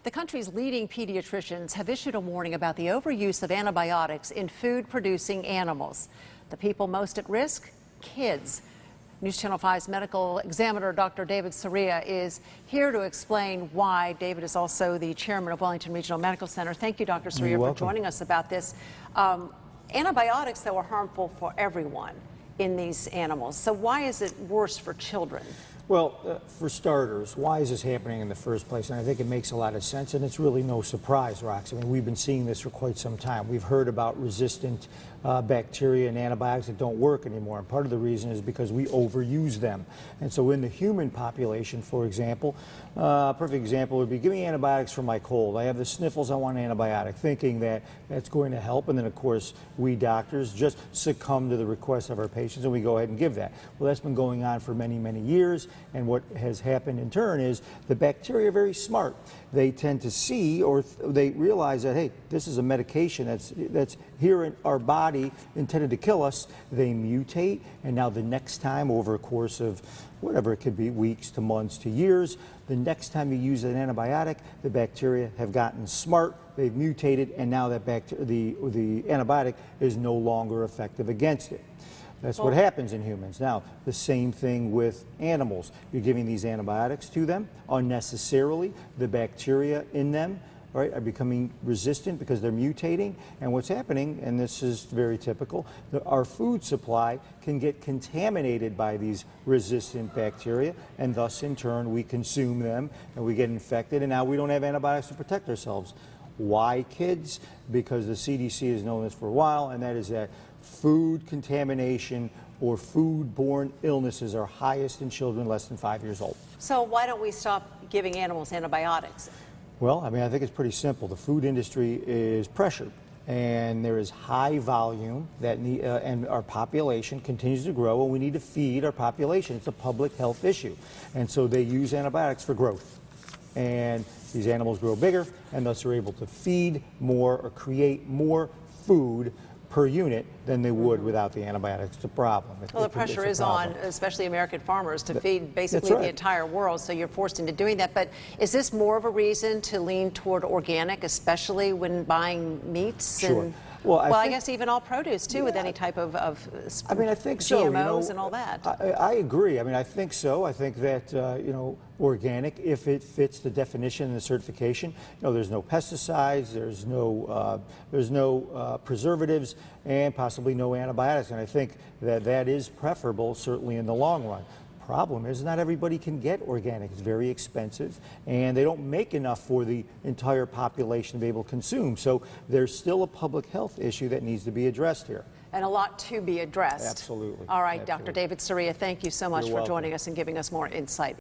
The country's leading pediatricians have issued a warning about the overuse of antibiotics in food-producing animals. The people most at risk? Kids. News Channel 5's medical examiner, Dr. David Soria, is here to explain why. David is also the chairman of Wellington Regional Medical Center. Thank you, Dr. Soria, for joining us about this. Antibiotics that were harmful for everyone in these animals. So why is it worse for children? Well, for starters, why is this happening in the first place? And I think it makes a lot of sense, and it's really no surprise, Rox. I mean, we've been seeing this for quite some time. We've heard about resistant bacteria and antibiotics that don't work anymore, and part of the reason is because we overuse them. And so in the human population, for example, a perfect example would be, give me antibiotics for my cold. I have the sniffles, I want an antibiotic, thinking that that's going to help. And then, of course, we doctors just succumb to the requests of our patients, and we go ahead and give that. Well, that's been going on for many, many years. And what has happened in turn is the bacteria are very smart. They tend to see, or they realize that, hey, this is a medication that's here in our body intended to kill us. They mutate, and now the next time, over a course of whatever it could be, weeks to months to years, the next time you use an antibiotic, the bacteria have gotten smart, they've mutated, and now that the antibiotic is no longer effective against it. That's what happens in humans. Now, the same thing with animals. You're giving these antibiotics to them unnecessarily. The bacteria in them, right, are becoming resistant because they're mutating. And what's happening, and this is very typical, our food supply can get contaminated by these resistant bacteria, and thus in turn we consume them and we get infected, and now we don't have antibiotics to protect ourselves. Why, kids? Because the CDC has known this for a while, and that is that food contamination or food-borne illnesses are highest in children less than 5 years old. So why don't we stop giving animals antibiotics? Well, I mean, I think it's pretty simple. The food industry is pressured, and there is high volume and our population continues to grow, and we need to feed our population. It's a public health issue, and so they use antibiotics for growth. And these animals grow bigger, and thus are able to feed more or create more food per unit than they would without the antibiotics. It's a problem. Well, the pressure is on, especially American farmers, to feed basically the entire world, so you're forced into doing that. But is this more of a reason to lean toward organic, especially when buying meats? Sure. And, well, I guess even all produce, too, with any type of I mean, I think so. GMOs and all that. I agree. I mean, I think so. I think that, organic, if it fits the definition and the certification, there's no pesticides, there's no preservatives, and possibly no antibiotics. And I think that that is preferable, certainly in the long run. Problem is, not everybody can get organic. It's very expensive, and they don't make enough for the entire population to be able to consume. So there's still a public health issue that needs to be addressed here. And a lot to be addressed. Absolutely. All right, Absolutely. Dr. David Soria, thank you so much for joining us and giving us more insight.